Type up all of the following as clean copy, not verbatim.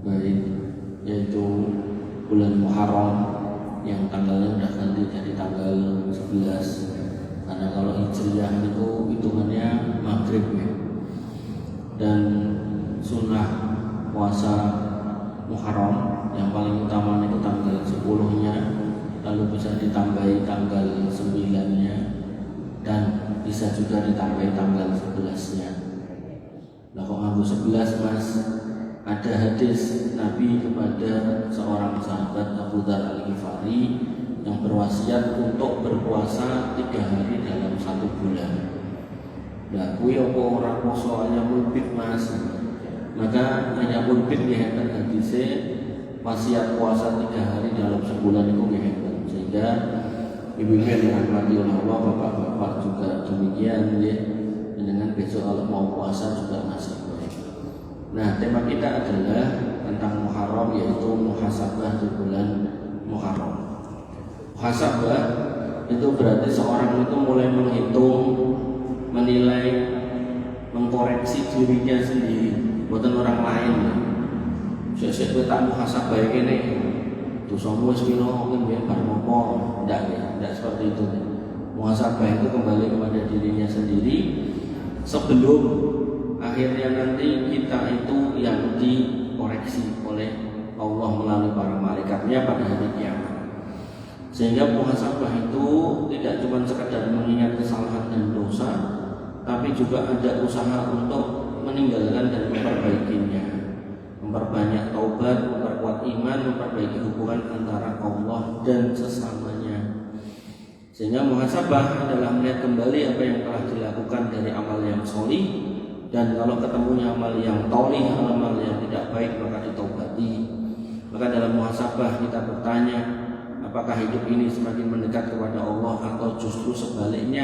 baik, yaitu bulan Muharram yang tanggalnya udah ganti jadi tanggal 11, karena kalau Hijriah itu hitungannya maghrib ya. Dan sunnah puasa Muharram yang paling utama itu tanggal 10-nya, lalu bisa ditambahi tanggal 9-nya, dan bisa juga ditambahi tanggal 11-nya. Nah kok nganggo 11 mas? Ada hadis Nabi kepada seorang sahabat Abu Dzar Al-Ghifari yang berwasiat untuk berpuasa 3 hari dalam 1 bulan. Nah kuwi apa ora poso hanya mulbit mas? Maka hanya mulbit ya kan hadisnya wasiat puasa 3 hari dalam sebulan itu hebat. Sehingga ibu-ibu yang dirahmati oleh Allah, bapak-bapak juga demikian ya. Dengan besok kalau mau puasa juga masih baik. Nah, tema kita adalah tentang Muharram, yaitu muhasabah di bulan Muharram. Muhasabah itu berarti seorang itu mulai menghitung, menilai, mengkoreksi dirinya sendiri, bukan orang lain. Sesuk kowe tak muhasabah kene. Dosamu wis piro mungkin biar bar mopo. Tidak seperti itu. Muhasabah itu kembali kepada dirinya sendiri sebelum akhirnya nanti kita itu yang dikoreksi oleh Allah melalui para malaikatnya pada hari kiamat. Sehingga muhasabah itu tidak cuma sekedar mengingat kesalahan dan dosa, tapi juga ada usaha untuk meninggalkan dan memperbaikinya, memperbanyak taubat, memperkuat iman, memperbaiki hubungan antara Allah dan sesamanya. Sehingga muhasabah adalah melihat kembali apa yang telah dilakukan dari amal yang sholih, dan kalau ketemunya amal yang tolih, amal yang tidak baik, maka ditaubati. Maka dalam muhasabah kita bertanya, apakah hidup ini semakin mendekat kepada Allah atau justru sebaliknya?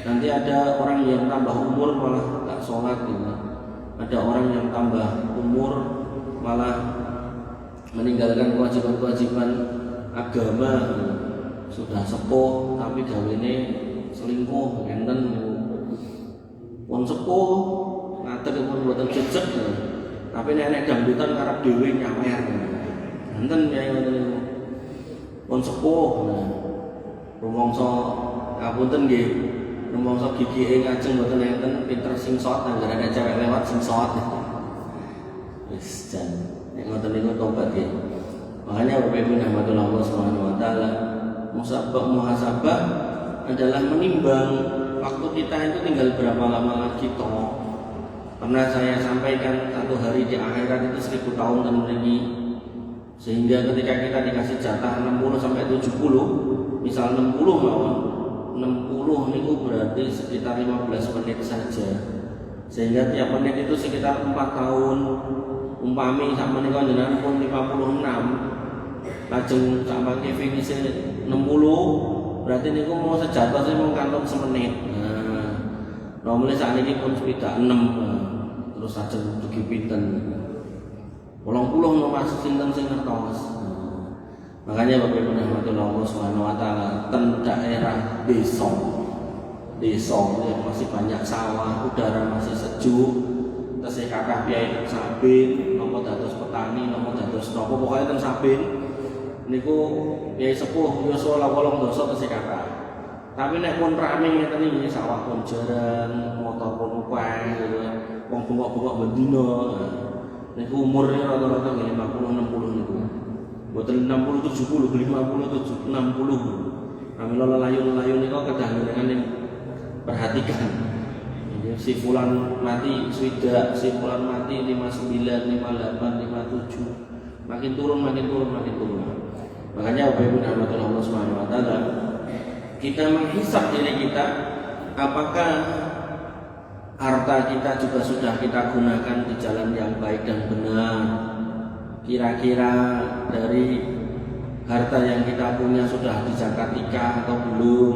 Nanti ada orang yang tambah umur malah tak sholat gitu. Ada orang yang tambah umur malah meninggalkan kewajiban-kewajiban agama gitu. Sudah sepuh tapi gawene selingkuh, enten wong sepuh ngatek pun mboten jejeg, tapi nek dangdutan karep dhewe nyawer. Enten ya ngoten niku. Wong sepuh rumangsa ngapunten nggih, rumangsa gigike ngajeng mboten enten pinter singsot, anggere nek cewek lewat singsot. Wis jan nek ngoten niku tobat nggih. Makanya Bapak Ibu rahmatullah Allah Subhanahu wa taala, muhasabah adalah menimbang waktu kita itu tinggal berapa lama lagi toh. Pernah saya sampaikan, satu hari di akhirat itu 1000 tahun dan lagi. Sehingga ketika kita dikasih jatah 60 sampai 70, misal 60 mawon, 60 itu berarti sekitar 15 menit saja. Sehingga tiap menit itu sekitar 4 tahun. Umpami sak menika jenengan pun 56. Lajeng sampai definisi 60, berarti niku mau sejatah saya mau kantong semenit. Nah, mulai saat ini pun sepeda 6, terus saja dugi pinten. 80 no mas sinten sing ngertos. Makanya Bapak Ibu rahmatullah Allah Subhanahu wa taala, ten daerah desa yang masih banyak sawah, udara masih sejuk, tesih kakah piyai sabin, nopo dados petani, nopo dados nopo pokoknya ten sabin. Niku yai sepuh yuswa 8 dosa tesih kata. Tapi nek pun rame ngeten iki sawah pun jarang, motor pun akeh gitu. Wong bengok-bengok bendina. Niku umure rata-rata 50 60 niku. Mboten 60 70 50 60. Pramila lelayon-lelayon niku kedah njenengan perhatikan. Si fulan mati swidak, si fulan mati 59, 58, 57. Makin turun. Makanya Bapak Ibu rahmatullah Allah Subhanahu wa taala, kita menghisap diri kita, apakah harta kita juga sudah kita gunakan di jalan yang baik dan benar. Kira-kira dari harta yang kita punya sudah dizakatikah atau belum?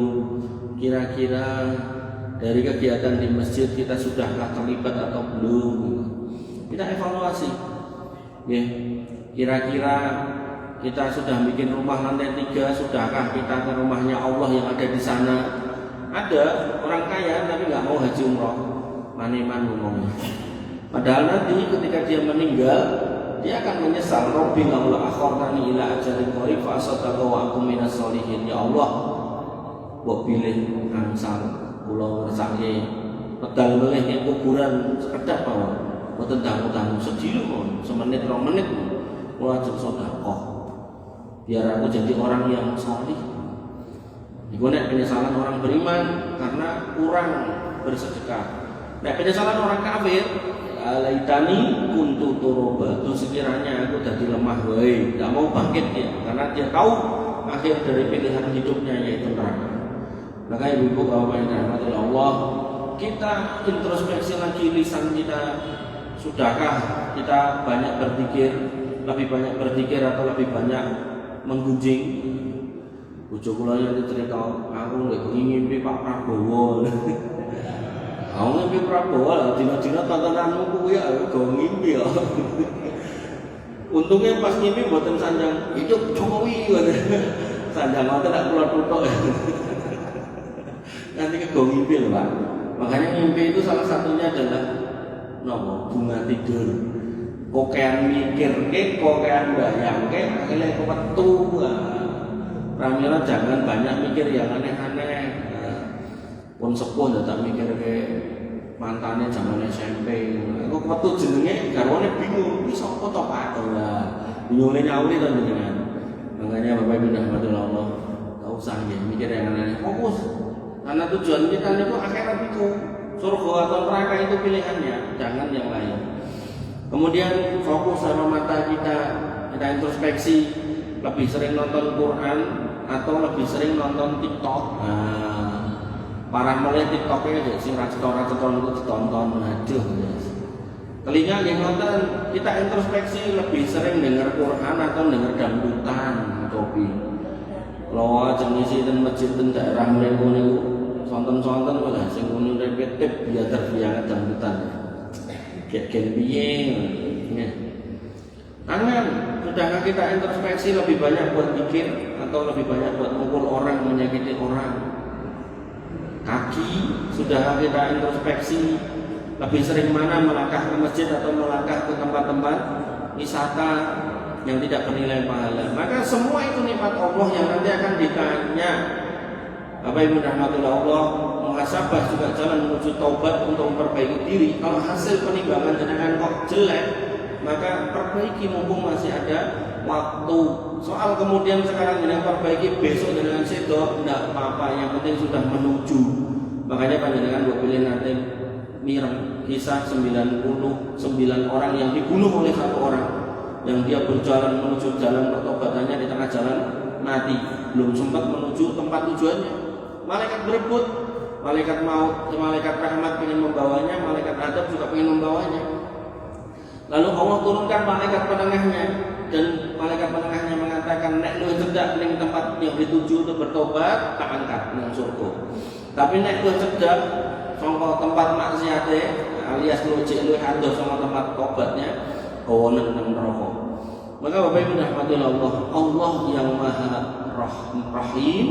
Kira-kira dari kegiatan di masjid kita sudahkah terlibat atau belum? Kita evaluasi. Ya, kira-kira kita sudah bikin rumah lantai 3, sudahkah kita ke rumahnya Allah yang ada di sana? Ada orang kaya tapi nggak mau haji umroh, maneman ngomongnya. Padahal nanti ketika dia meninggal, dia akan menyesal. Rabbi laula akhartani ila ajalin qarib fa asaddaqa wa akum minas sholihin. Ya Allah, mbok pilih angsal kula ngersake pedal melih ing kuburan sekedap mawon. Mboten dangu-dangu sedina mawon, semenit 2 menit kula ajeng sedekah. Biar aku jadi orang yang saleh. Iku nek penyesalan orang beriman karena kurang bersedekah. Nek penyesalan orang kafir, alaitani kuntu turoba, itu sekiranya aku jadi lemah wae, tidak mau bangkit ya, karena dia tahu akhir dari pilihan hidupnya yaitu neraka. Maka ibu-ibu bapak yang dirahmati Allah, kita introspeksi lagi lisan kita, sudahkah kita banyak berpikir, lebih banyak berpikir atau lebih banyak menggunjing? Bojo kula yang cerita, aku lek ngimpi Pak Prabowo. Aku ngimpi Prabowo lah, dina-dina tontonanmu kuwi aku ngimpi ya. Untungnya pas ngimpi mboten sanjang hidup Jokowi ngoten. Sanjang ngoten tak kula tutuk. Nanti ke ngimpi lho, Pak. Makanya ngimpi itu salah satunya adalah nopo? Bunga tidur. Kokean mikirke, kokean bayangke, akhirnya kemetu. Pramila jangan banyak mikir yang aneh-aneh. Pun sepuh tak mikir ke mantannya zaman SMP. Aku waktu jenenge garwane bingung, iki sapa to Pak? Lah, bingunge nyawuri to jenengan. Makanya Bapak Ibu rahmati Allah, enggak usah ya mikir yang aneh. Fokus. Karena tujuan kita itu akhirat itu. Surga atau neraka itu pilihannya, jangan yang lain. Kemudian fokus sama mata kita introspeksi, lebih sering nonton Quran atau lebih sering nonton TikTok. Parah mulai TikToknya aja sing restoran itu ditonton, aduh. Telinga yang nonton, kita introspeksi lebih sering dengar Quran atau dengar dangdutan, kopi. Kalau aja ngisi dan masjid dan daerah mereka niku sonten-sonten malah sing ngono repetitif biar terbiang dangdutan. Kayak piye. Tangan, sudahkah kita introspeksi lebih banyak buat pikir atau lebih banyak buat mukul orang, menyakiti orang? Kaki, sudahkah kita introspeksi lebih sering mana melangkah ke masjid atau melangkah ke tempat-tempat wisata yang tidak bernilai pahala? Maka semua itu nikmat Allah yang nanti akan ditanya. Bapak Ibu rahmatullah Allah, muhasabah juga jalan menuju taubat untuk memperbaiki diri. Kalau hasil penimbangan jenengan kok jelek, maka perbaiki mumpung masih ada waktu. Soal kemudian sekarang jenengan perbaiki, besok jenengan sedo, tidak apa-apa, yang penting sudah menuju. Makanya panjenengan buat pilih nanti mireng kisah 99 orang yang dibunuh oleh satu orang, yang dia berjalan menuju jalan pertobatannya, di tengah jalan mati, belum sempat menuju tempat tujuannya. Malaikat berebut, malaikat maut, malaikat rahmat ingin membawanya, malaikat adab juga ingin membawanya. Lalu Allah turunkan malaikat penengahnya, dan malaikat penengahnya mengatakan, nek lu cedak ning tempat yang dituju untuk bertobat, tak angkat nang surga. Tapi nek lu cedak sangka tempat maksiate, alias lu cek lu adoh sama tempat tobatnya, kawonen nang neraka. Maka Bapak Ibu rahmatullah Allah, Allah yang Maha Rahim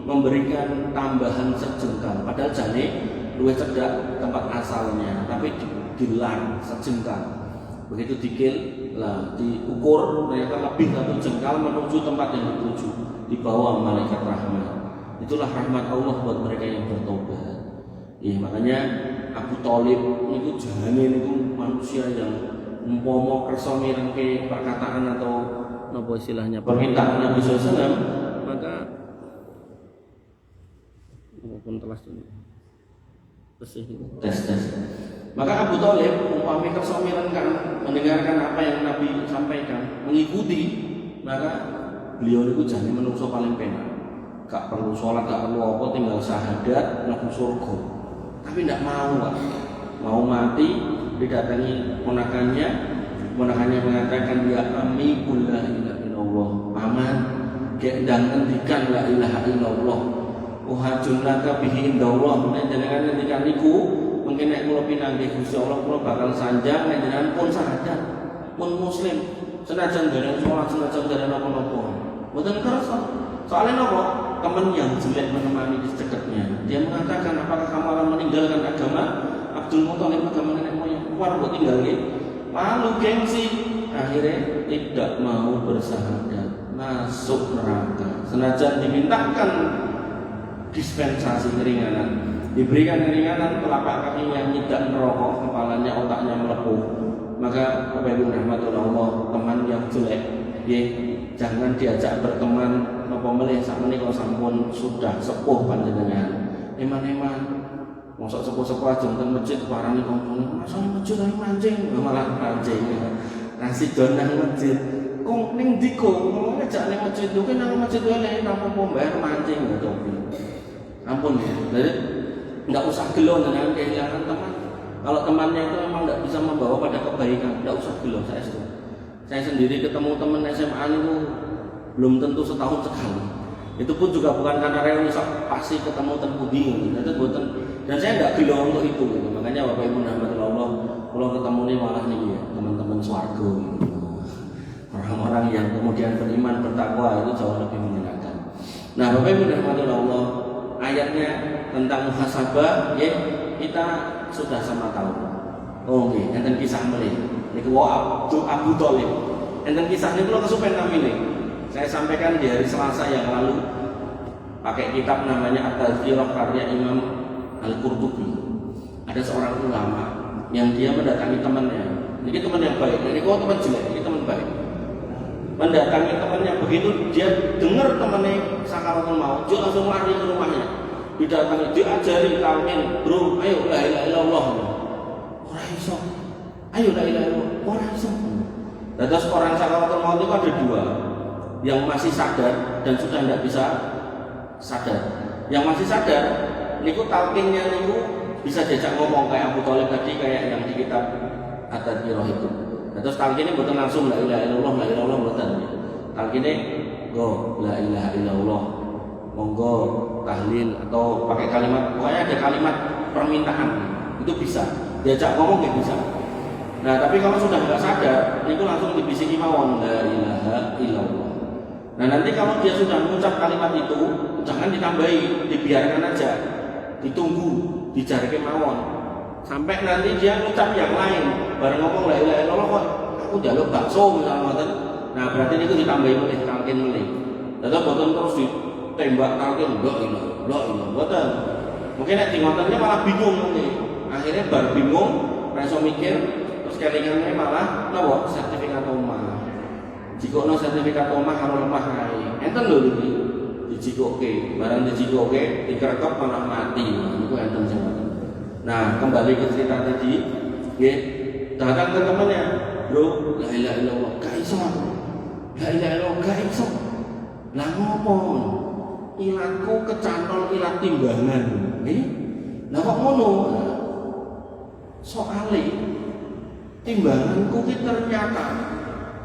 memberikan tambahan sejengkal. Padahal jane luwih cedak tempat asalnya, tapi dilang sejengkal. Begitu dikil lah, diukur ternyata lebih 1 jengkal menuju tempat yang dituju, di bawah malaikat rahmat. Itulah rahmat Allah buat mereka yang bertobat. Makanya Abu Thalib itu jane niku manusia yang umpama kersa mirengke perkataan atau napa istilahnya permintaan Nabi SAW, maka walaupun telas ini tes. Maka Abu Thalib umpami kersa mirengkan, mendengarkan apa yang Nabi sampaikan, mengikuti, maka beliau itu jane menungso paling penak. Gak perlu sholat, gak perlu apa, tinggal syahadat, mlebu surga. Tapi tidak mau, Pak. Mau mati, didatangi ponakannya mengatakan, ya ammi qul la ilaha illallah. Paman, gek ndang ngendikan la ilaha illallah. Uhajjun laka bihi indallah. Nek jenengan ngendikan niku, mungkin nek kula pinanggih Gusti Allah, kula bakal sanjang nek jenengan pun syahadat, pun muslim. Senajan dereng sholat, senajan dereng napa-napa. Mboten kersa. Soalnya napa? Teman yang jelek menemani di dekatnya. Dia mengatakan, apakah kamu akan meninggalkan agama Abdul Muthalib, agama nenek moyang? War buat tinggal gitu. Lalu gengsi. Akhirnya akhirnya tidak mau bersahadat, masuk neraka. Senajan dimintakan dispensasi keringanan, diberikan keringanan, telapak kakinya tidak merokok, kepalanya otaknya melepuh, maka Bapak Ibu rahmatullah, teman yang jelek ya, jangan diajak berteman. Napa melih sakmenika sampun sudah sepuh panjenengan, eman-eman mosok sepuh-sepuh aja teng masjid parani kancane, masa masjid ae mancing, malah mancing. Nasi donang masjid. Kok ning ndi kok ngomong ngejak ning masjid ku nang masjid wae nang apa bayar mancing to. Ampun ya. Jadi enggak usah gelo dengan kehilangan teman. Kalau temannya itu memang enggak bisa membawa pada kebaikan, enggak usah gelo. Saya sendiri ketemu teman SMA itu belum tentu setahun sekali. Itu pun juga bukan karena reuni, pasti ketemu tenpudi gitu. Dan saya enggak gelo untuk itu gitu. Makanya Bapak Ibu rahmatullah, kalau ketemu nih malah nih ya, teman-teman swarga gitu. Orang-orang yang kemudian beriman bertakwa itu jauh lebih menyenangkan. Nah, Bapak Ibu rahmatullah, ayatnya tentang muhasabah ya kita sudah sama tahu. Oke, enten kisah melih. Niku Abu Thalib. Enten kisah niku kula kesupen namine. Saya sampaikan di hari Selasa yang lalu pakai kitab namanya At-Tazkirah karya Imam Al-Qurtubi. Ada seorang ulama yang dia mendatangi temannya. Ini teman yang baik. Ini kok teman jelek, ini teman baik. Mendatangi temannya, begitu dia dengar temannya sakaratul maut, dia langsung lari ke rumahnya. Didatangi, diajari talqin, bro, ayo la ilaha illallah. Ora iso. Ayo la ilaha illallah. Ora iso. Terus orang sakaratul maut itu ada dua. Yang masih sadar dan sudah tidak bisa sadar. Yang masih sadar, niku talqinnya niku bisa diajak ngomong kayak Abu Thalib tadi, kayak yang di kitab At-Tazkirah itu. Terus talqinnya bukan langsung la ilaha illallah bukan. Talqinnya go la ilaha illallah. Monggo tahlil atau pakai kalimat, pokoknya ada kalimat permintaan. Itu bisa. Diajak ngomong nggak bisa. Nah, tapi kalau sudah nggak sadar, itu langsung dibisiki mawon la ilaha illallah. Nah, nanti kalau dia sudah mengucap kalimat itu, jangan ditambahi, dibiarkan aja, ditunggu, dijarke mawon, sampai nanti dia mengucap yang lain, bareng ngomong la ilaha illallah, kok aku njaluk bakso misalnya, nah berarti itu ditambahi oleh talqin melih. Tetap boten terus ditembak talqin, la ilaha boten. Mungkin nek dingotennya malah bingung nanti, akhirnya bar bingung, rasa mikir, terus kelingannya malah napa sertifikat omah. Jika no sertifikat omah harus lemah kae. Enten lho iki. Dijikoke, barang dijikoke dikerekep malah mati. Niku enten sing ngoten. Nah, kembali ke cerita tadi, nggih. Datang ke temannya, "Bro, la ilaha illallah." Gak iso. La ilaha illallah gak iso. Lah ngopo? Ilatku kecantol ilat timbangan. Nggih. Lah kok ngono? Soale timbanganku ki ternyata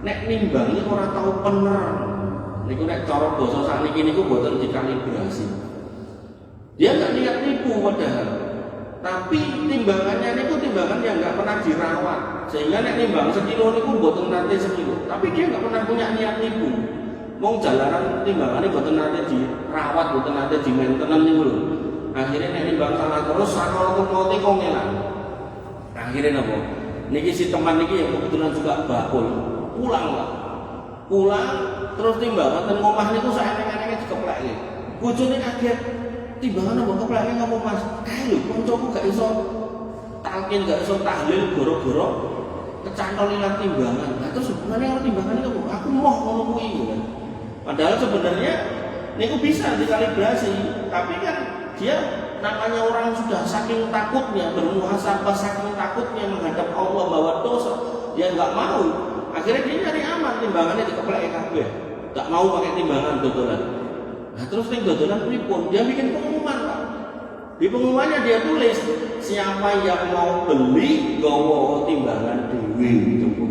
nek nimbang ini orang tahu bener. Niku nek cara basa sakniki niku boten dikalibrasi. Dia enggak niat nipu padahal. Tapi timbangannya niku timbangan yang enggak pernah dirawat. Sehingga nek nimbang sekilo niku boten nate sekilo. Tapi dia enggak pernah punya niat nipu. Wong jalanan timbangannya boten nate dirawat, boten nate di maintenance niku lho. Akhirnya nek nimbang salah terus sakaratul maut kok ngelang. Akhirnya napa? Niki si teman niki yang kebetulan juga bakul. Pulang terus timbangan dan ngomah niku saeneng-enenge dikepleke. Bojone kaget. Timbangan apa kepleke ngomong Mas? Kae lho kancaku gak iso talqin, gak iso tahlil goro-goro kecantol ilang timbangan. Lah terus sebenarnya timbangan itu aku moh ngono kuwi kan. Padahal sebenarnya niku bisa dikalibrasi, tapi kan dia namanya orang sudah saking takutnya bermuhasabah, saking takutnya menghadap Allah bahwa dosa, dia enggak mau. Akhirnya dia nyari aman, timbangannya dikeplek kabeh. Tak mau pakai timbangan dodolan. Nah terus ning dodolan pripun? Dia bikin pengumuman, Pak. Di pengumumannya dia tulis, siapa yang mau beli gawa timbangan dhewe jemput.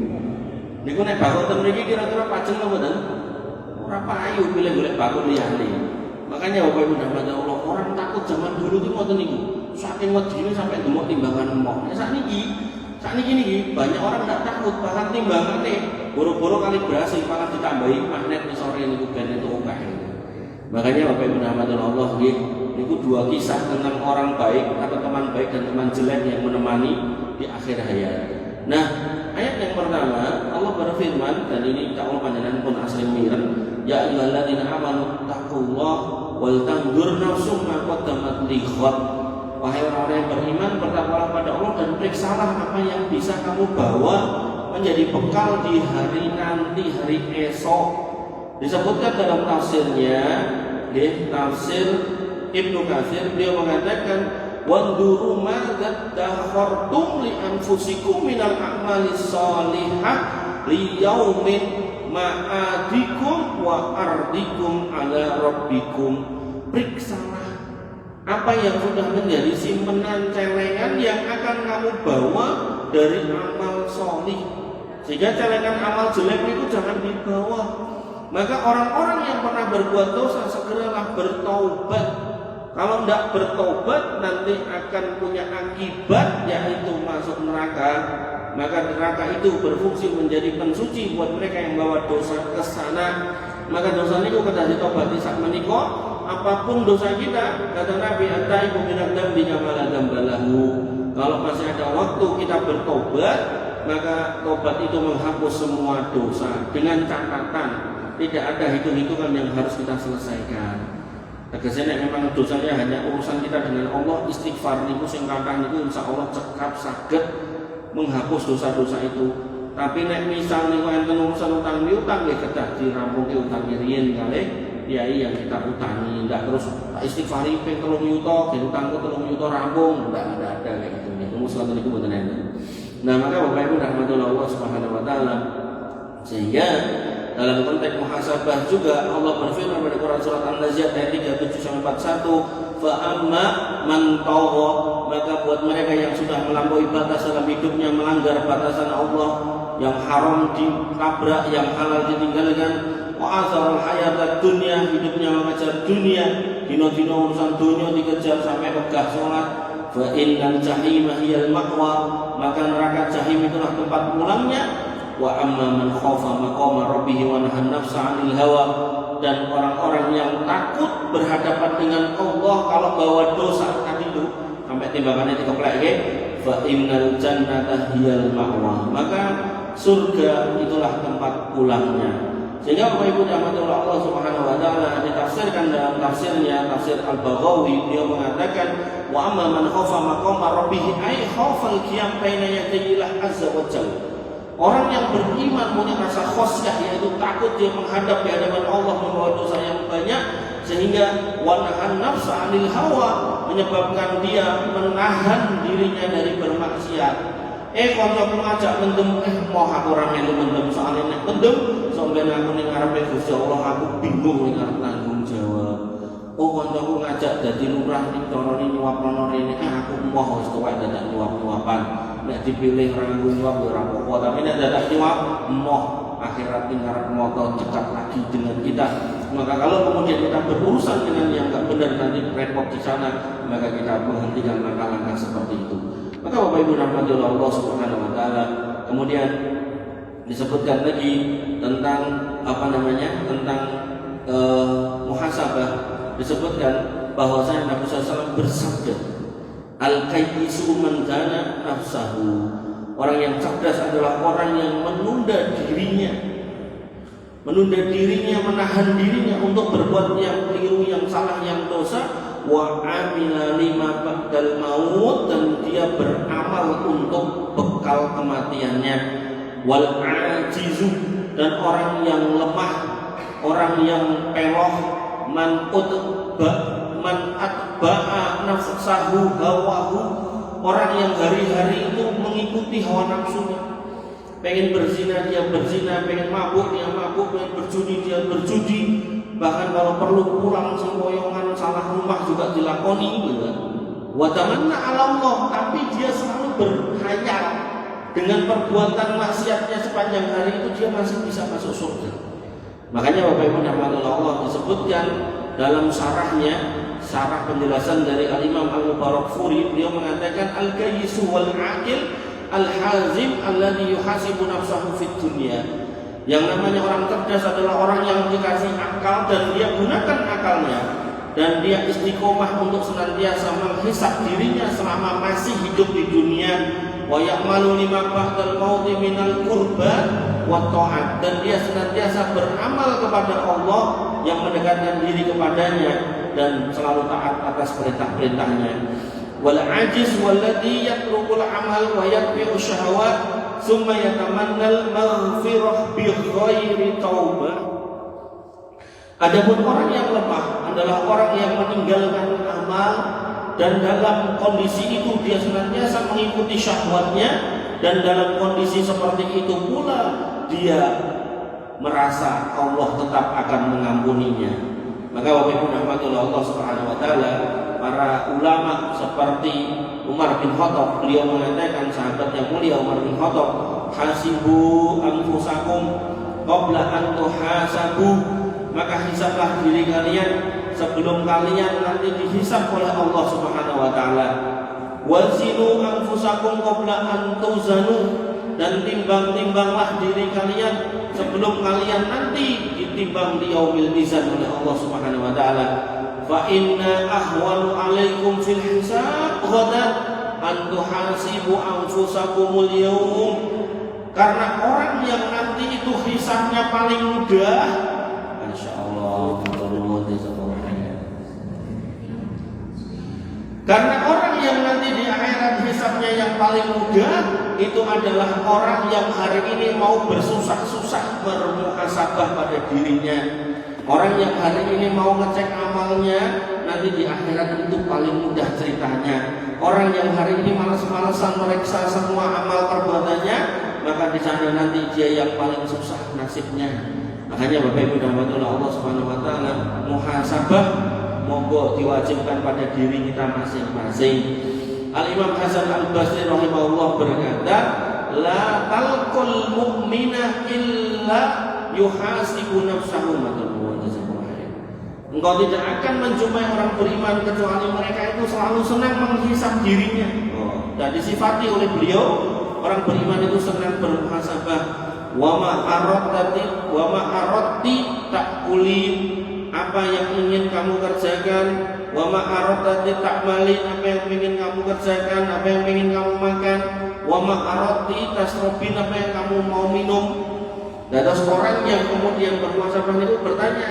Niku nek bakul mriki kira-kira pajeng apa mboten? Ora payu pilih golek bakul liyane. Makanya Bapak Ibu rahmatullah, orang takut zaman dulu itu ngoten niku. Saking wedine sampai demok timbangan emoh. Ya sakniki niki banyak orang tidak takut, bahkan timbangan boro-boro kalibrasi malah ditambahi magnet sore niku ben itu akeh. Makanya Bapak Ibu rahmatullah nggih, niku dua kisah tentang orang baik atau teman baik dan teman jelek yang menemani di akhir hayat. Nah, ayat yang pertama Allah berfirman, panjenengan pun asring mireng ya ayyuhalladzina amanu taqullah wal tanzur nafsum ma qaddamat lighad. Wahai orang-orang yang beriman, bertakwalah pada Allah dan periksalah apa yang bisa kamu bawa menjadi bekal di hari nanti, hari esok. Disebutkan dalam tafsirnya, tafsir Ibnu Katsir, beliau mengatakan wanduru ma dakhortum li anfusikum minal a'malis shalihah li yaumin ma'adikum wa ardikum ala rabbikum. Periksalah apa yang sudah menjadi simpenan celengan yang akan kamu bawa dari amal sholih, sehingga celengan amal jelek itu jangan dibawa. Maka orang-orang yang pernah berbuat dosa segeralah bertaubat. Kalau tidak bertobat nanti akan punya akibat, yaitu masuk neraka. Maka neraka itu berfungsi menjadi pensuci buat mereka yang bawa dosa ke sana. Maka dosa itu kedah ditobati sak menika. Apapun dosa kita, kata Nabi, at-taibu minadz dzambi kama la dzamba lahu. Kalau masih ada waktu kita bertobat, maka tobat itu menghapus semua dosa. Dengan catatan tidak ada hitung-hitungan yang harus kita selesaikan. Tegasnya memang dosanya hanya urusan kita dengan Allah, istighfar niku sing kathah niku insyaallah cekap saged menghapus dosa-dosa itu. Tapi nek misal niku enten urusan utang piutang nggih kedah dirampungi utang riyen kalih kiai yang kita utangi, ndak terus istighfari ping 3 yuta, utangku 3 yuta rampung, ndak ada kayak gitu. Niku salat niku mboten enten. Nah, maka Bapak Ibu rahmatullah Allah Subhanahu wa taala, sehingga dalam konteks muhasabah juga Allah berfirman pada Quran surat An-Nazi'at ayat 37 sampai 41, fa amma man tagha, maka buat mereka yang sudah melampaui batas dalam hidupnya, melanggar batasan Allah, yang haram ditabrak, yang halal ditinggalkan, wa azarul hayatad dunya, hidupnya mengejar dunia, dino-dino urusan dunia dikejar sampai wegah salat, fa innal jahima hiyal ma'wa, maka neraka jahim itulah tempat pulangnya. Wa amma man khafa maqama rabbih wa nahan nafsa 'anil hawa, dan orang-orang yang takut berhadapan dengan Allah kalau bawa dosa tadi itu sampai timbangannya dikeplek nggih, fa innal jannata hiyal ma'wa, maka surga itulah tempat pulangnya. Sehingga Bapak Ibu rahmatullah Allah Subhanahu wa taala ditafsirkan dalam tafsirnya, tafsir Al-Baghawi, beliau mengatakan wa amma man khafa maqama rabbih ay khafa al-qiyam baina yadayillah azza wa jalla. Orang yang beriman punya rasa khasyah, yaitu takut dia menghadap di hadapan Allah membawa dosa yang banyak, sehingga wanahan nafsa 'anil hawa, menyebabkan dia menahan dirinya dari bermaksiat. Kancaku ngajak mendem, mau aku ora melu mendem, soalnya nek mendem sampeyan aku ning ngarepe Gusti Allah aku bingung ning arep tanggung jawab. Kancaku ngajak dadi lurah ning carane nyuwap-nyuwap rene, aku moh wis tuwek dadak nyuwap-nyuwapan. Nek dipilih ranggu nyuwap ora apa-apa, tapi nek dadak nyuwap moh akhirat ning arep moto cekat lagi dengan kita. Maka kalau kemudian kita berurusan dengan yang enggak benar nanti repot di sana, maka kita menghentikan langkah-langkah seperti itu. Maka Bapak Ibu rahmatullah Allah Subhanahu wa taala, kemudian disebutkan lagi tentang tentang muhasabah. Disebutkan bahwasanya Nabi SAW bersabda, al-qayyisu man kana nafsahu, orang yang cerdas adalah orang yang menunda dirinya, menahan dirinya untuk berbuat yang keliru, yang salah, yang dosa. Wa amila lima ba'dal maut, dan dia beramal untuk bekal kematiannya. Wal ajizu, dan orang yang lemah, orang yang peloh, man atba'a nafsahu hawahu, orang yang hari-hari itu mengikuti hawa nafsunya. Pengen berzina dia berzina, pengen mabuk dia mabuk, pengen berjudi dia berjudi. Bahkan kalau perlu pulang sempoyongan salah rumah juga dilakoni gitu. Wa tamanna 'ala Allah, tapi dia selalu berkhayal dengan perbuatan maksiatnya sepanjang hari itu dia masih bisa masuk surga. Makanya Bapak Ibu rahmatullah Allah disebutkan dalam syarah penjelasan dari Al-Imam Al-Mubarakfuri, beliau mengatakan al-kayyisu wal 'aqil al-hazim alladhi yuhasibu nafsahu fid dunya. Yang namanya orang cerdas adalah orang yang dikasih akal dan dia gunakan akalnya, dan dia istiqomah untuk senantiasa menghisab dirinya selama masih hidup di dunia. Wa ya'malu lima ba'dal mauti minal qurban, wa ta'at, dan dia senantiasa beramal kepada Allah yang mendekatkan diri kepadanya dan selalu taat atas perintah-perintahnya. Wal ajiz walladhi yatrukul amal wa yatbi'u syahawat thumma yatamannal maghfirah bi ghairi taubah. Adapun orang yang lemah adalah orang yang meninggalkan amal dan dalam kondisi itu dia senantiasa mengikuti syahwatnya, dan dalam kondisi seperti itu pula dia merasa Allah tetap akan mengampuninya. Maka Bapak Ibu rahmatullah Allah Subhanahu wa taala, para ulama seperti Umar bin Khattab, beliau mengatakan, sahabat yang mulia Umar bin Khattab, hasibu anfusakum qabla an tuhasabu, maka hisablah diri kalian sebelum kalian nanti dihisab oleh Allah Subhanahu wa taala. Wazinu anfusakum qabla an tuzanu, dan timbang-timbanglah diri kalian sebelum kalian nanti ditimbang di yaumil mizan oleh Allah Subhanahu wa taala. Fa inna ahwanu alaikum fil hisab ghadan an tuhasibu anfusakumul yawm, karena orang yang nanti itu hisabnya paling mudah, karena orang yang nanti di akhirat hisabnya yang paling mudah itu adalah orang yang hari ini mau bersusah-susah bermuhasabah pada dirinya. Orang yang hari ini mau ngecek amalnya, nanti di akhirat itu paling mudah ceritanya. Orang yang hari ini malas-malasan meriksa semua amal perbuatannya, maka di sana nanti dia yang paling susah nasibnya. Makanya Bapak Ibu rahmatullah Allah Subhanahu wa taala, muhasabah monggo diwajibkan pada diri kita masing-masing. Al-Imam Hasan Al-Basri rahimahullah berkata, la talqul mu'mina illa yuhasibu nafsahu. Engkau tidak akan menjumpai orang beriman kecuali mereka itu selalu senang menghisab dirinya. Dan disifati oleh beliau, orang beriman itu senang bermuhasabah. Wa ma aradti ta'kuli, apa yang ingin kamu kerjakan. Wa ma aradti ta'mali, apa yang ingin kamu kerjakan, apa yang ingin kamu makan. Wa ma aradti tasrobin, apa yang kamu mau minum. Dan terus orang yang kemudian bermuhasabah itu bertanya,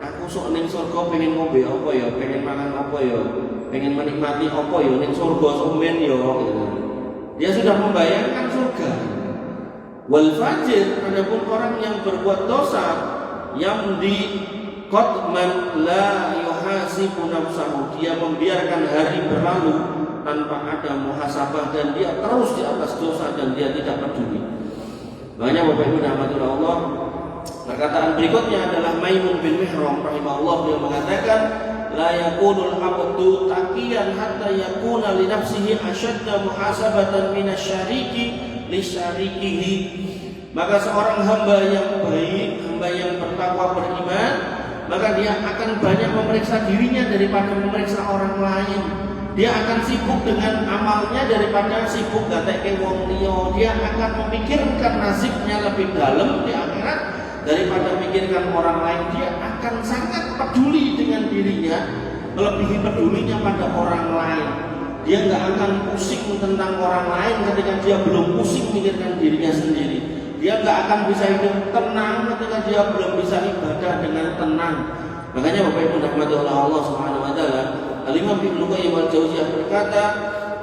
aku sok ning surga pengen ngombe apa ya, pengen makan apa ya, pengen menikmati apa ya ning surga somen ya gitu. Dia sudah membayangkan surga. Wal fajir, adapun orang yang berbuat dosa, yang di qadman la yuhasibu nafsahu, dia membiarkan hari berlalu tanpa ada muhasabah dan dia terus di atas dosa dan dia tidak peduli. Makanya Bapak Ibu rahmatullah Allah, perkataan berikutnya adalah Maimun bin Mihram rahimahullah, beliau mengatakan, la yakunul abdu taqiyan hatta yakuna li nafsihi ashadda muhasabatan minasyariki li syarikihi. Maka seorang hamba yang baik, hamba yang bertakwa beriman, maka dia akan banyak memeriksa dirinya daripada memeriksa orang lain. Dia akan sibuk dengan amalnya daripada sibuk gatek wong liya. Dia akan memikirkan nasibnya lebih dalam di akhirat daripada memikirkan orang lain. Dia akan sangat peduli dengan dirinya, melebihi pedulinya pada orang lain. Dia nggak akan pusing tentang orang lain ketika dia belum pusing memikirkan dirinya sendiri. Dia nggak akan bisa hidup tenang ketika dia belum bisa ibadah dengan tenang. Makanya Bapak Ibu rahmatullah Allah Subhanahu wa taala, Al-Imam Ibnu Qayyim al-Jauziyah berkata,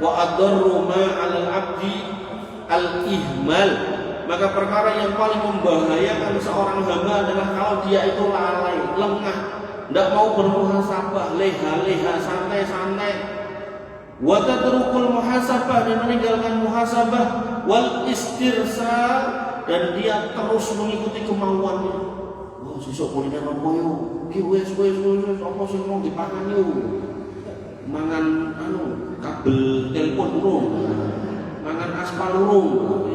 wa adarru ma 'alal 'abdi al-ihmal. Maka perkara yang paling membahayakan seorang hamba adalah kalau dia itu lalai, lengah, tidak mau bermuhasabah, leha-leha, santai-santai. Wa tatrukul muhasabah, dan meninggalkan muhasabah, wal istirsal, dan dia terus mengikuti kemauannya. Oh, sesuk kuliner apa yo? Ki wis apa sing mau dipangan yo? Mangan kabel telepon urung. Mangan aspal urung.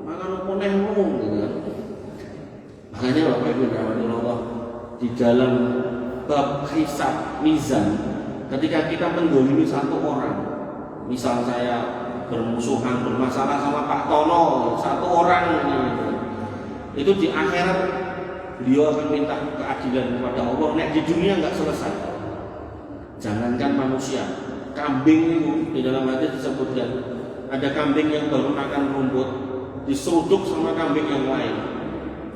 Mangan apa neh urung gitu kan. Makanya Bapak Ibu rahmatullah, di dalam bab hisab mizan, ketika kita mendolimi satu orang, misal saya bermusuhan, bermasalah sama Pak Tono, satu orang ini, itu di akhirat beliau akan minta keadilan kepada Allah. Nek di dunia nggak selesai. Jangankan manusia, kambing itu di dalam hadis disebutkan, ada kambing yang baru makan rumput, diseruduk sama kambing yang lain.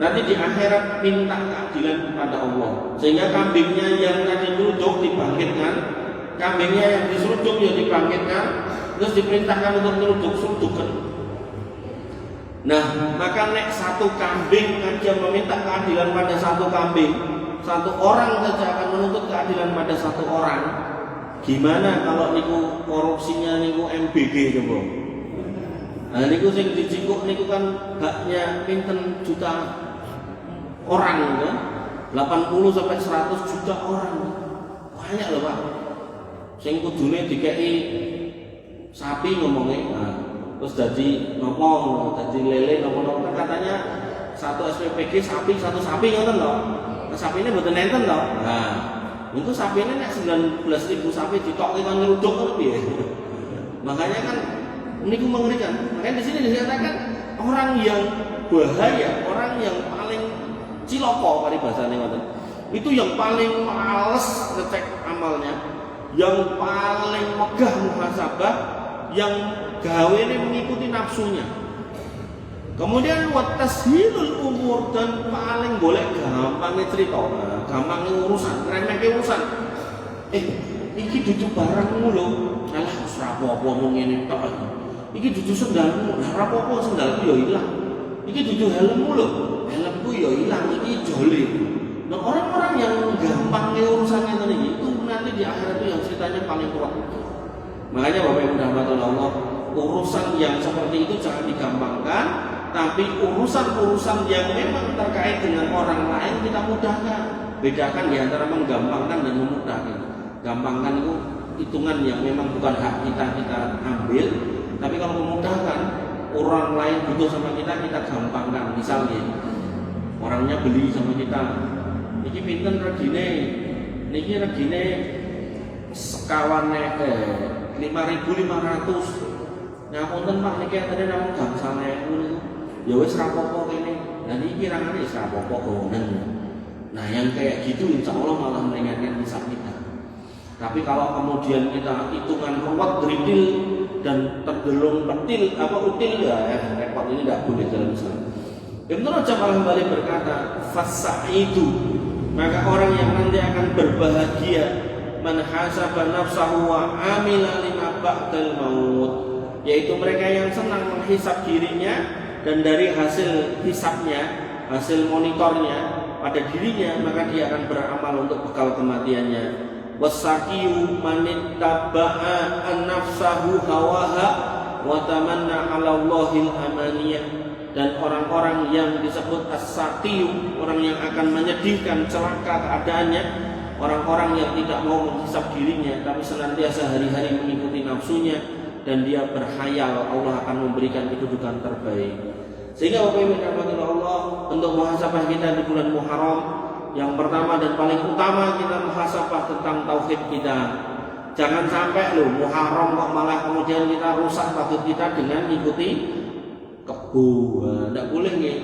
Nanti di akhirat minta keadilan kepada Allah, sehingga kambingnya yang tadi duduk dibangkitkan, kambingnya yang diseruduk ya dibangkitkan, terus diperintahkan untuk meruduk serudukkan. Nah, maka nek satu kambing aja meminta keadilan pada satu kambing, satu orang saja akan menuntut keadilan pada satu orang. Gimana kalau niku korupsinya niku MBG coba? Nah niku sing dicikuk niku kan haknya pinten juta orang kan? 80 sampai 100 juta orang. Banyak loh Pak. Sing kudune dikei sapi ngomongnya. Nah, terus jadi nopo, jadi lele nopo kan katanya satu SPPG sapi satu sapi ngoten loh. Nah, sapi ini mboten nenten loh. Nah, itu sapi ini nek 19.000 sapi ditokke kan nyeruduk ngono piye. Makanya kan niku mengerikan. Makanya di sini dikatakan orang yang bahaya, orang yang paling ciloko paribasane ngoten. Itu yang paling males ngecek amalnya, yang paling megah muhasabah, yang gawene mengikuti nafsunya. Kemudian watashilul umur, dan paling boleh gampangnya cerita, gampangnya urusan, remehnya urusan. Iki dudu barangmu lho. Alah wis ora apa-apa mung ngene tok. Iki dudu sendalmu, ora apa-apa sendalku ya ilang. Iki dudu helmmu lho, helmku ya ilang, iki jole. Nah, orang-orang yang gampangnya urusannya tadi itu nanti di akhirat itu yang ceritanya paling kuat. Makanya Bapak Ibu rahmatan Allah, urusan yang seperti itu jangan digampangkan, tapi urusan-urusan yang memang terkait dengan orang lain kita mudahkan. Bedakan di antara menggampangkan dan memudahkan. Gampangkan itu hitungan yang memang bukan hak kita ambil, tapi kalau memudahkan orang lain butuh sama kita gampangkan. Misalnya orangnya beli sama kita, niki pinten regine, niki regine sekawane 5.500. Ngapunten Pak niki tadi namung gangsal 1.000. Ya wis ra apa-apa kene. Lah niki kirangane wis ra apa-apa gonen. Nah, yang kayak gitu insya Allah malah meringankan hisab kita. Tapi kalau kemudian kita hitungan ruwet detail dan tergelung util ya repot, ini tidak boleh dalam Islam. Ibnu Rajab al-Hambali berkata, fasaidu, maka orang yang nanti akan berbahagia, man hasaba nafsahu wa amila lima ba'dal maut, yaitu mereka yang senang menghisab dirinya dan dari hasil hisabnya, hasil monitornya pada dirinya, maka dia akan beramal untuk bekal kematiannya. Wasaqiyu manittaba'a an-nafsahu hawaha wa tamanna 'ala Allahil amaniyah. Dan orang-orang yang disebut as-saqiyu, orang yang akan menyedihkan celaka keadaannya, orang-orang yang tidak mau menghisab dirinya tapi senantiasa hari-hari mengikuti nafsunya, dan dia berkhayal Allah akan memberikan kedudukan terbaik. Sehingga Bapak Ibu rahmatullah Allah, untuk muhasabah kita di bulan Muharram, yang pertama dan paling utama kita muhasabah tentang tauhid kita. Jangan sampai loh Muharram kok malah kemudian kita rusak tauhid kita dengan mengikuti kebo. Tidak boleh nih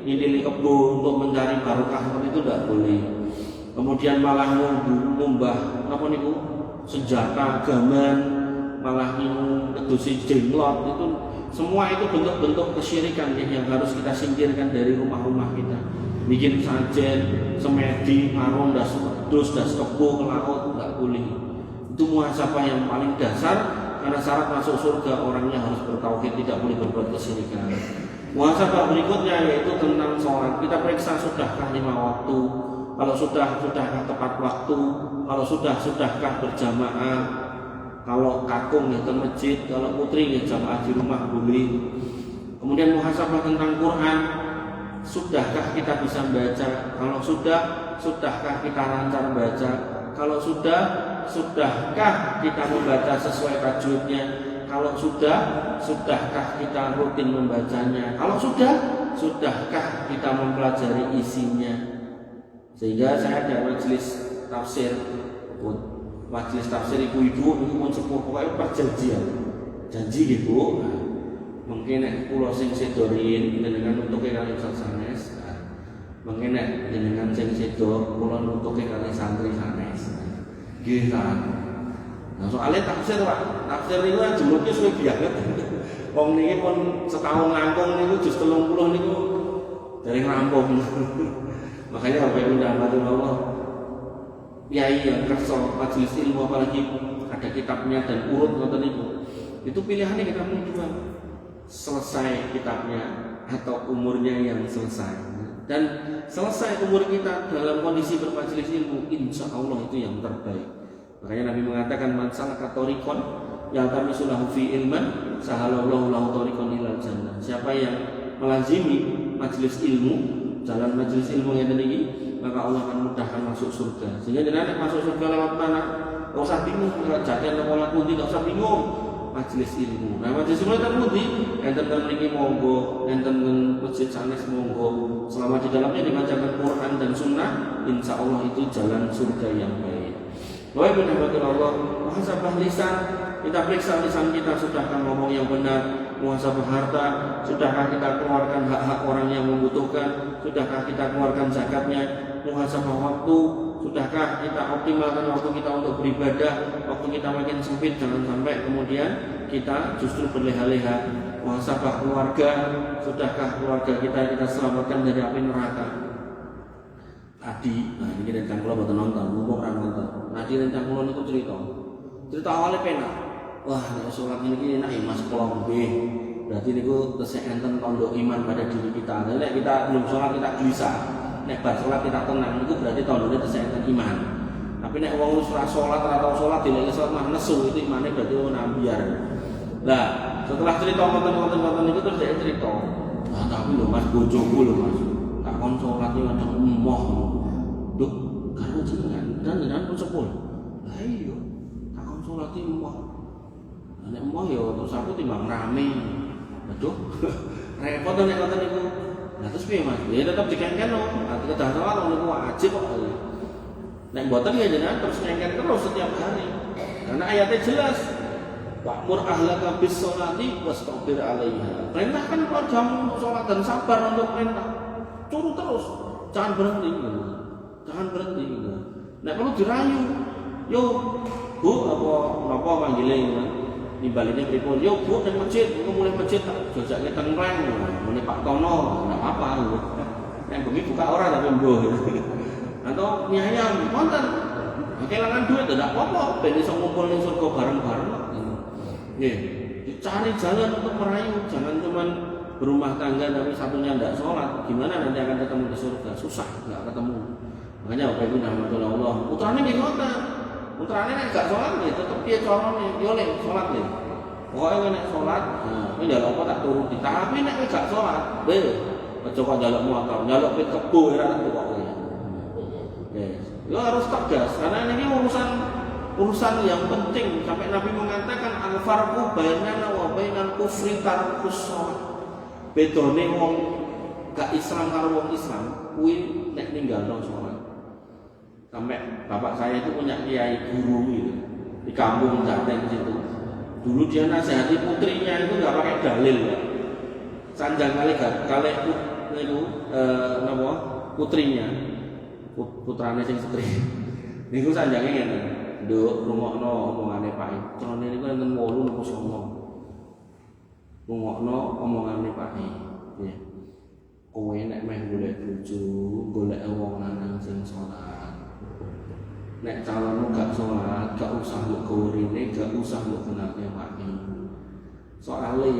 ngidili kebo untuk mencari barokah, seperti itu tidak boleh. Kemudian malah ngumbah apa niku senjata gaman, malah ngedusi jenglot, itu semua itu bentuk-bentuk kesyirikan yang harus kita singkirkan dari rumah-rumah kita. Bikin sajen, semedi, marung, das kebo ke laut, tidak boleh. Itu muhasabah yang paling dasar, karena syarat masuk surga orangnya harus bertauhid, tidak boleh berbuat kesyirikan. Muhasabah berikutnya yaitu tentang sholat. Kita periksa sudahkah 5 waktu, kalau sudahkah tepat waktu, kalau sudahkah berjamaah, kalau kakung ya ke masjid, kalau putri ya jamaah di rumah boleh. Kemudian muhasabah tentang Quran. Sudahkah kita bisa membaca? Kalau sudahkah kita lancar baca? Kalau sudahkah kita membaca sesuai tajwidnya? Kalau sudahkah kita rutin membacanya? Kalau sudahkah kita mempelajari isinya? Sehingga saya ada majelis tafsir ibu-ibu itu pun sepuh, pokoknya perjanjian, janji gitu. Mungkin pulau sing sedorin dengan untuknya kali sanes, mungkin dengan sing sedo pulau untuknya kali santri sanes, gitu. Nah soalnya tafsir Pak, tafsir itu kan jumlahnya sudah biasa. Wong niki pun setahun langkung niku jus 30 niku dari rampung. Makanya Bapak Ibu rahmatullah Allah, kiai yang kersa majelis ilmu apalagi ada kitabnya dan urut ngoten niku. Itu pilihannya kita mau dua. Selesai kitabnya atau umurnya yang selesai. Dan selesai umur kita dalam kondisi bermajelis ilmu, insya Allah itu yang terbaik. Makanya Nabi mengatakan man salaka tariqan yaltamisu lahu fi ilman sahalallahu lahu tariqan ilal jannah. Siapa yang melazimi majelis ilmu, jalan majelis ilmu yang ini, maka Allah akan mudahkan masuk surga. Sehingga jenengan masuk surga lewat mana? Enggak usah bingung, lewat jalan lewat pundi enggak usah bingung. Majelis ilmu. Nah, majelis ilmu itu pundi? Enten mriki monggo, enten masjid sanes monggo. Selama di dalamnya dibacakan Quran dan Sunnah, insya Allah itu jalan surga yang baik. Wahai benar-benar Allah, muhasabah lisan, kita periksa lisan kita, sudahkah ngomong yang benar? Muhasabah harta, sudahkah kita keluarkan hak-hak orang yang membutuhkan? Sudahkah kita keluarkan zakatnya? Muhasabah waktu, sudahkah kita optimalkan waktu kita untuk beribadah? Waktu kita makin sempit, jangan sampai kemudian kita justru berleha-leha. Muhasabah keluarga, sudahkah keluarga kita selamatkan dari api neraka? Tadi, nah ini rencang kula boten nonton, mumpung ra nonton. Tadi rencang kula niku cerita awalnya penak. Wah, nek salat niki enak ya Mas kula nggih. Berarti niku tesih enten tandha iman pada diri kita. Nek kita belum salat kita gelisah. Nek bar salat kita tenang niku berarti tandane tesih enten iman. Tapi nek wong wis ora salat ora tau salat dilek salat mah nesu itu imane berarti ora ambiar. Lah, setelah cerita ngoten niku terus dia cerita. Nah, tapi lho Mas bojoku lho Mas. Tak kon salat iki kadang emoh. Duh, karo jenengan pun sepul. Lah iya, tak kon salat iki emoh. Nek emoh ya terus aku timbang rame. Aduh, repot nek ngoten niku. Nah terus piye Mas? Ya tetep dikengken loh. Nanti kedah salat niku wajib kok. Nek mboten ya jenengan terus ngengken terus setiap hari. Karena ayatnya jelas. Wa'mur ahlaka bis sholati wastabir 'alaiha. Perintahkan keluargamu untuk sholat dan sabar untuk perintah. Suruh terus, jangan berhenti. Jangan berhenti. Nek perlu dirayu. Yo, Bu, apa panggilnya nimbaline pripun? Yo, Bu, nang masjid, engko mulai masjid tak jojake teng reng. Mene Pak Tono, enggak apa-apa lho. Nek bengi buka ora tapi mbuh. Atau nyayang, wonten. Kelangan duit tidak apa-apa, ben iso ngumpul ning surga bareng-bareng. Nggih, dicari jalan untuk merayu, jangan cuma berumah tangga tapi satunya tidak sholat. Gimana nanti akan ketemu di surga? Susah, nggak ketemu. Makanya Bapak Ibu rahmatullah Allah, putrane nggih ngoten. Putrane nek gak sholat nggih tetep piye carane? Yo nek sholat nggih. Pokoke nek sholat, kowe njaluk apa tak turuti. Tapi nek gak sholat, be aja kok njaluk motor, njaluk pit kebo ora tak pokoke. Nggih. Yo harus tegas karena ini urusan yang penting sampai Nabi mengatakan al-farqu bainana wa bainal kufri tarkus shalah. Bedane wong gak Islam karo wong Islam kuwi nek ninggalno salat. Sampai bapak saya itu punya kiai guru gitu di kampung Jateng situ. Dulu dia nasihati putrinya itu enggak pakai dalil ya. Sanjang kali niku napa putrinya. Putrane sing setri. Niku sanjange ngene. Nduk rungokno omongane Pak. Carane niku enten 8 napa 9. Rungokno omongane Pak. Nggih. Kowe nek meh golek bojo, golek wong lanang sing salat. Nek calonmu gak salat, gak usah mbok gorene, gak usah mbok kenake Pak. Soale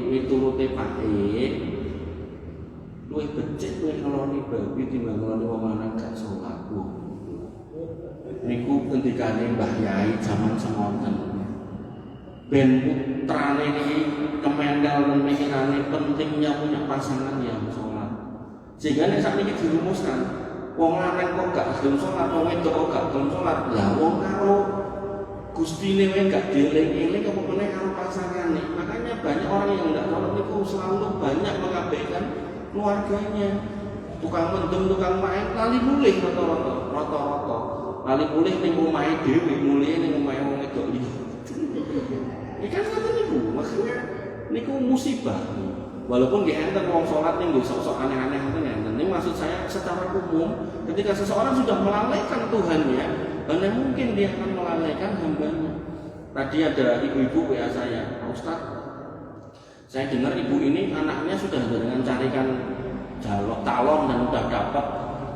miturute Pak luwih becik luwih ngeloni babi timbang ngeloni wong lanang gak salat. Niku ngendikane Mbah Yai zaman semonten. Ben putrane niki kementel lan mikirane pentingnya punya pasangan yang sholat. Sehingga nek sakniki dirumuskan, wong lanang kok gak gelem sholat, wong wedok kok gak gelem sholat. Lah wong karo Gustine wae gak dieling-eling apa meneh karo pasangane. Makanya banyak orang yang enggak sholat niku selalu banyak mengabaikan keluarganya. Tukang mendem, tukang main lali mulih rata-rata. Lali mulih ning omahe dhewe, mulih ning omahe wong wedok liya. Iki kan ngoten niku, maksudnya niku musibah. Walaupun nggih enten wong salat ning nggih sok-sok aneh-aneh ngoten enten. Ini maksud saya secara umum ketika seseorang sudah melalaikan Tuhannya, mana mungkin dia akan melalaikan hambanya. Tadi ada ibu-ibu WA saya, Pak Ustaz, Saya dengar ibu ini anaknya sudah dengan carikan calon dan udah dapat.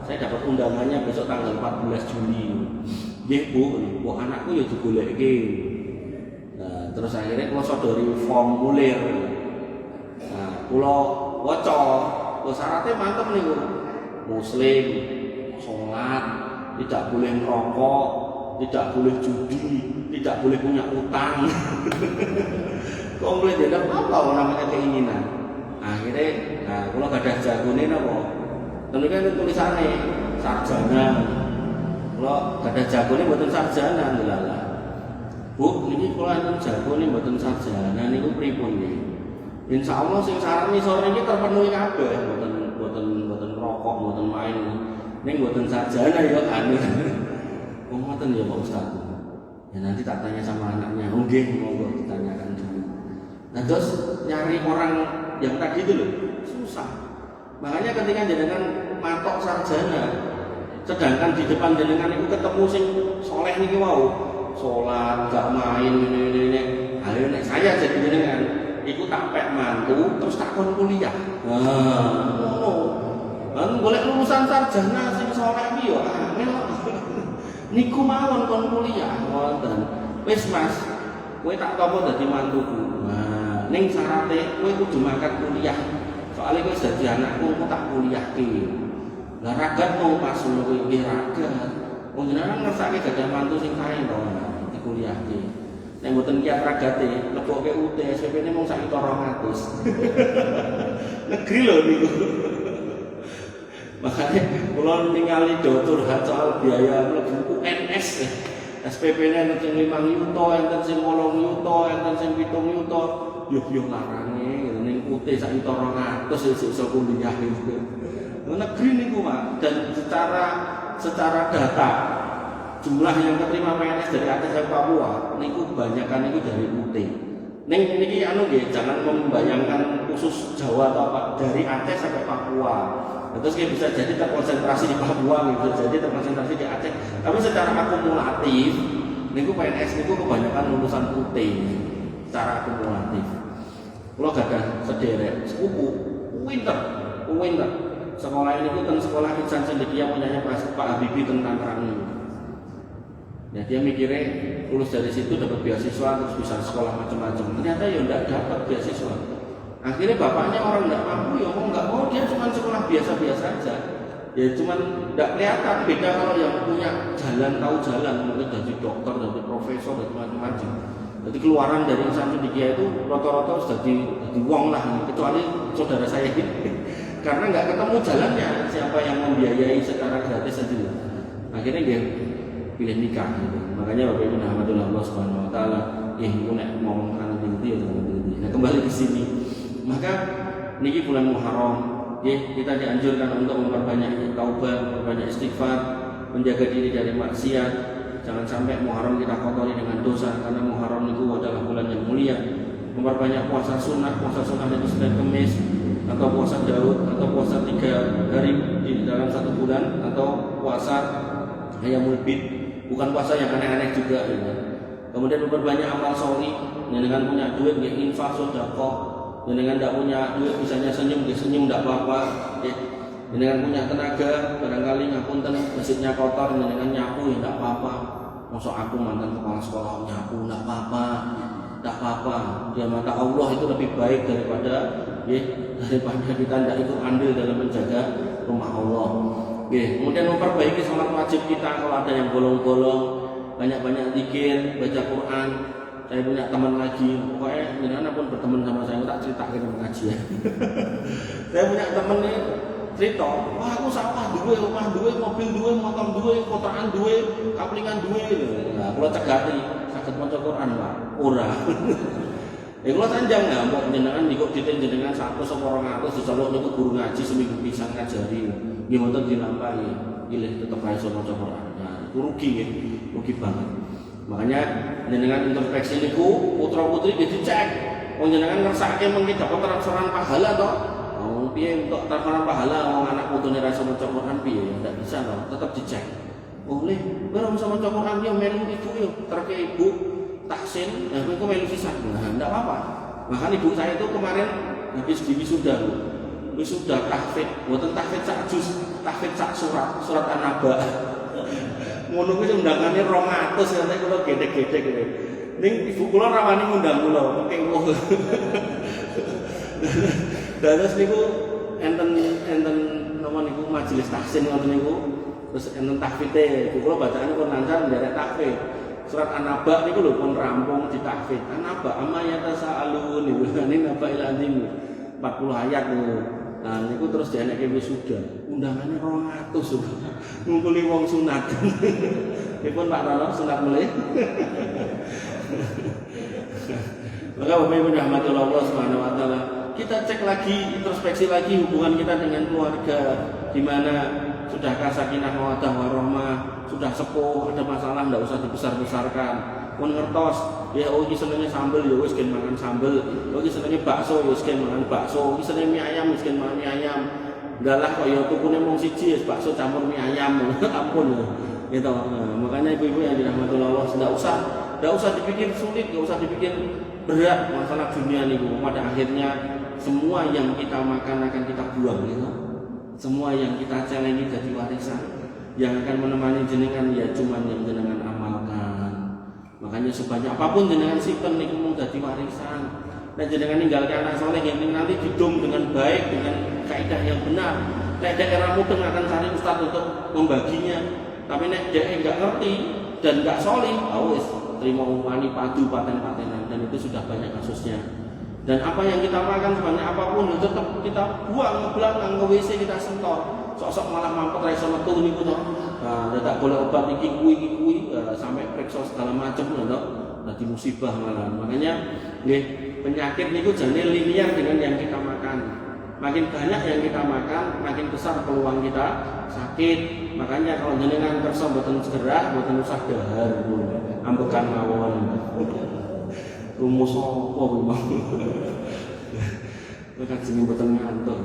Saya dapat undangannya besok tanggal 14 Juli. Nggih Bu, anakku ya digoleki. Nah, terus akhirnya kalau sodori formulir. Nah, kalau waca, syaratnya mantep nih Bu. Muslim, sholat, tidak boleh merokok, tidak boleh judi, tidak boleh punya utang. Komplit tidak apa namanya keinginan. Akhirnya, nah kalau gak ada jagone apa? Tentu kan tulisannya sarjana. Kalau gak ada jagone mboten sarjana lala. Bu, niki kalau enten jagone mboten sarjana niku pripun nggih? Insyaallah sing saran sore iki terpenuhi kabeh, mboten rokok, mboten main. Ning mboten sarjana ya anu. Oh ngoten ya Pak Ustaz. Ya nanti tak tanya sama anaknya. Oh nggih, monggo ditanyakan dulu. Nah terus nyari orang yang tadi itu loh susah. Makanya ketika jenengan matok sarjana, sedangkan di depan jenengan itu ketemu sing soleh niki wau, sholat, gak main ini. Ayo nek saya jadi jenengan, iku tak pek mantu terus tak kon kuliah. Ngono. Lan golek lulusan sarjana sing soleh iki yo angel. Niku mawon kon kuliah wonten. Wis Mas, kowe tak tampa dadi mantuku. Nah, ning syaratnya kowe kudu mangkat kuliah. Soalnya kowe dadi anakku kok tak kuliahke. Lah ragat mau pas ngono kowe nggih ragat. Wong jenengan ngersake gadah mantu sing kae to, dikuliahke. Nek mboten kiat ragate, lebokke UT SPP-ne mung 1.200. Negeri lho niku. Makanya kalau ningali curhat soal biaya mlebu UNS SPP-nya enten sing 5 yuta, enten sing 8 yuta, enten sing 7 yuta. Yo larange ning UT 1.200 iso kuliah gitu. Negeri niku Pak, dan secara data jumlah yang keterima PNS dari Aceh sampai Papua niku kebanyakan itu dari UT. Ning niki anu nggih, jangan membayangkan khusus Jawa atau apa, dari Aceh sampai Papua. Terus kayak bisa jadi terkonsentrasi di Papua, gitu, jadi terkonsentrasi di Aceh. Tapi secara akumulatif, niku PNS niku kebanyakan lulusan UT secara akumulatif. Kalau gak ada sederek, sepupu, winter. Sekolah ini kan sekolah insan cendekia punyanya Pak Habibie tentang Tangerang. Ya dia mikirnya lulus dari situ dapat beasiswa terus bisa sekolah macam-macam. Ternyata ya enggak dapat beasiswa. Akhirnya bapaknya orang enggak mampu, ya enggak mau, dia cuma sekolah biasa-biasa aja. Ya cuma enggak kelihatan beda kalau yang punya jalan, tahu jalan, mungkin jadi dokter, jadi profesor, jadi macam-macam. Jadi keluaran dari insan cendekia itu rata-rata sudah di wong lah, kecuali saudara saya ini. Karena nggak ketemu jalannya, siapa yang membiayai secara gratis saja. Akhirnya dia pilih nikah gitu. Makanya Bapak Ibu alhamdulillah Allah Subhanahu wa taala aku nek ngomong kan inti ya inti. Nah, kembali ke sini. Maka niki bulan Muharram, kita dianjurkan untuk memperbanyak taubat, memperbanyak istighfar, menjaga diri dari maksiat. Jangan sampai Muharram kita kotori dengan dosa, karena Muharram itu adalah bulan yang mulia. Memperbanyak puasa sunnah itu Senin Kemis, atau puasa Daud, atau puasa 3 hari di dalam 1 bulan, atau puasa Ayyamul Bid. Bukan puasa yang aneh-aneh juga ya. Kemudian memperbanyak amal sholih, dengan punya duit nggih infak sedekah, dengan tidak punya duit bisanya senyum tidak apa-apa ya. Dengan punya tenaga barangkali ngapunten masjidnya kotor, dengan nyapu ya tidak apa-apa. Masuk aku mantan kepala sekolah nyapu tidak apa-apa. Tidak apa-apa, di mata Allah itu lebih baik daripada kita tidak ikut andil dalam menjaga rumah Allah. Kemudian memperbaiki sholat wajib kita, kalau ada yang bolong-bolong, banyak-banyak zikir, baca Quran. Saya punya teman lagi, pokoknya jangan pun berteman sama saya, tak cerita kita pengajian. Saya punya teman nih cerita, wah aku sawah duwe, rumah duwe, mobil duwe, motor duwe, kontrakan duwe, kaplingan duwe. Nah, kalau cegati sakit maca Quran Pak, ora. Kalau sanjang nggak mau jenengan dikok jenengan 100 atau 200 dicolok niku guru ngaji seminggu pisan ngajari. Nggih wonten dilampahi, pilih tetep ae iso maca Quran. Nah, itu rugi banget. Makanya jenengan introspeksi niku putra-putri dicek. Wong jenengan ngersake mengki dapat transferan pahala to. Oh, piye untuk transferan pahala wong anak putune ra iso maca Quran piye? Ndak bisa to, tetep dicek. Boleh, ora iso maca Quran yo melu ibu yo, terke ibu tahsin, nah kowe melu sisan. Nah, ndak apa-apa. Bahkan ibu saya itu kemarin habis di wisuda tahfidz, buatan tahfidz sak juz, tahfidz sak surat An-Naba. Ngono kuwi undangane 200 nek kula gedhe-gedhe gitu. Ning ibu kula rawani ngundang kula, kengko. Terus niku enten napa niku majelis tahsin ngoten niku. Terus enten tahfidze, ibu kula bacaan pun lancar nderek tahfidz. Surat An-Naba niku lho pun rampung ditahfidz. An-Naba amma yatasaalun niku ini naba iladim 40 ayat niku. Nah niku terus dieneke wisuda. Undangane 200 ngumpuli wong sunat. Nipun Pak Rono sunat mulih. Maka Bapak Ibu rahmatullah Allah Subhanahu wa taala, kita cek lagi, introspeksi lagi hubungan kita dengan keluarga, di mana sudahkah sakinah mawaddah warahmah, sudah sepuh, ada masalah enggak usah dibesar-besarkan. Mun ngertos, ya oh iki senenge sambel ya wis gen mangan sambel. Oh iki senenge bakso ya wis gen mangan bakso. Iki senenge mie ayam wis gen mangan mie ayam. Ndalah kok ya tukune mung siji wis bakso campur mie ayam. Ampun ya. Gitu. Nah, makanya ibu-ibu yang dirahmati Allah, enggak usah dipikir sulit, enggak usah dipikir berat masalah dunia niku. Pada akhirnya semua yang kita makan akan kita buang gitu. Semua yang kita celengi jadi warisan. Yang akan menemani jenengan ya cuman yang jenengan amalkan. Makanya sebanyak apapun jenengan simpen niku mung dadi warisan. Dan jenengan ninggalkan anak soleh yang nanti didom dengan baik, dengan kaidah yang benar. Nek daerah mudeng akan cari ustaz untuk membaginya. Tapi nek dia enggak ngerti dan enggak soleh, wis terima umani padu paten-patenan, dan itu sudah banyak kasusnya. Dan apa yang kita makan sebanyak apapun itu tetap kita buang ke belakang, ke WC kita sentor. Sok-sok malah mampet ra iso metu niku to. Nah, tak boleh obat iki kuwi sampai periksa segala macam lho. Dadi musibah malah. Makanya nggih, penyakit niku jane linear dengan yang kita makan. Makin banyak yang kita makan, makin besar peluang kita sakit. Makanya kalau jenengan kersa mboten segera, mboten usah dahar, ambekan mawon. Rumus apa kuwi? Maka jeneng mboten ngantuk.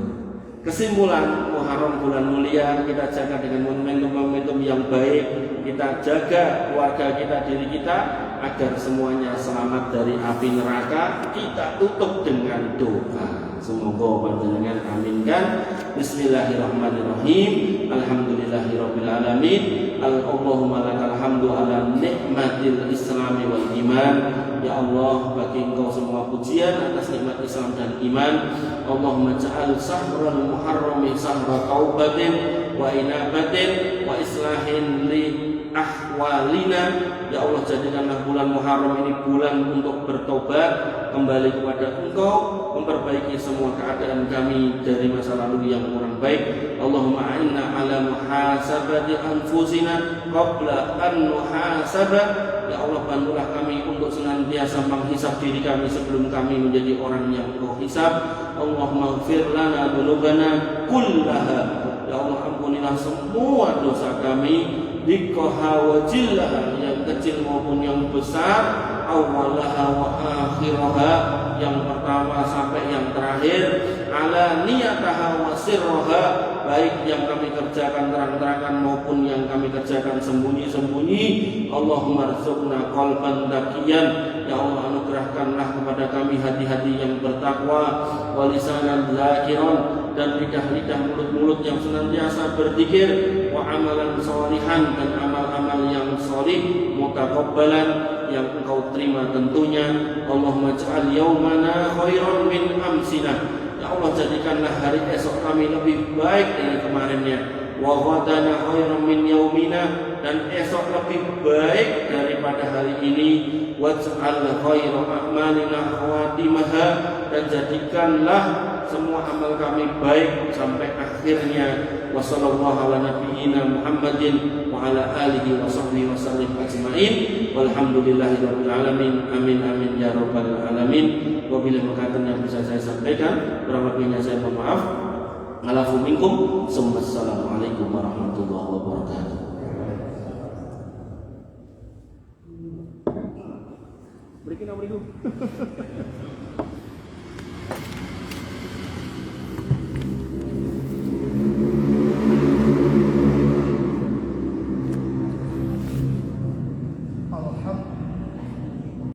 Kesimpulan, Muharram bulan mulia, kita jaga dengan momentum-momentum yang baik, kita jaga keluarga kita, diri kita, agar semuanya selamat dari api neraka. Kita tutup dengan doa. Semoga panjenengan aminkan. Bismillahirrahmanirrahim. Alhamdulillahirabbil alamin. Allahumma lakal hamdu ala nikmatil islami wal iman. Ya Allah, bagi Engkau semua pujian atas nikmat Islam dan iman. Allahumma ja'al sahral muharrami sahra taubatin wa inabatin wa islahin li ahwalina. Ya Allah, jadikanlah bulan Muharram ini bulan untuk bertobat, kembali kepada Engkau, memperbaiki semua keadaan kami dari masa lalu yang kurang baik. Allahumma a'inna ala muhasabati anfusina qabla an nuhasaba. Ya Allah, bantulah kami untuk senantiasa menghisab diri kami sebelum kami menjadi orang yang Engkau hisab. Allahumma ighfir lana dzunubana kullaha. Ya Allah, ampunilah semua dosa kami, dikkoha wa jillaha, yang kecil maupun yang besar, awalaha wa akhiraha, yang pertama sampai yang terakhir, ala niyataha wa sirraha, baik yang kami kerjakan terang-terangan maupun yang kami kerjakan sembunyi-sembunyi. Allahumma rzuqna qalban taqiyan. Ya Allah, anugerahkanlah kepada kami hati-hati yang bertakwa, wa lisanan dzakiran, dan lidah-lidah mulut-mulut yang senantiasa berzikir, wa amalan sholihan, dan amal-amal yang sholih, mutaqabbalan, yang Engkau terima tentunya. Allahumma ja'al yaumana khairan min amsina. Ya Allah, jadikanlah hari esok kami lebih baik dari kemarinnya. Wa ghadana khairan min yaumina, dan esok lebih baik daripada hari ini. Waj'al khairan a'malina khawatimaha, dan jadikanlah semua amal kami baik sampai akhirnya. Wa sallallahu ala nabiyyina Muhammadin wa ala alihi wa sahbihi wa sallim ajma'in. Walhamdulillahirabbil alamin. Amin amin ya rabbal alamin. Wabillahi berkatan yang bisa saya sampaikan, kurang lebihnya saya mohon maaf. Alafu minkum. Assalamualaikum warahmatullahi wabarakatuh. Berikan apa itu?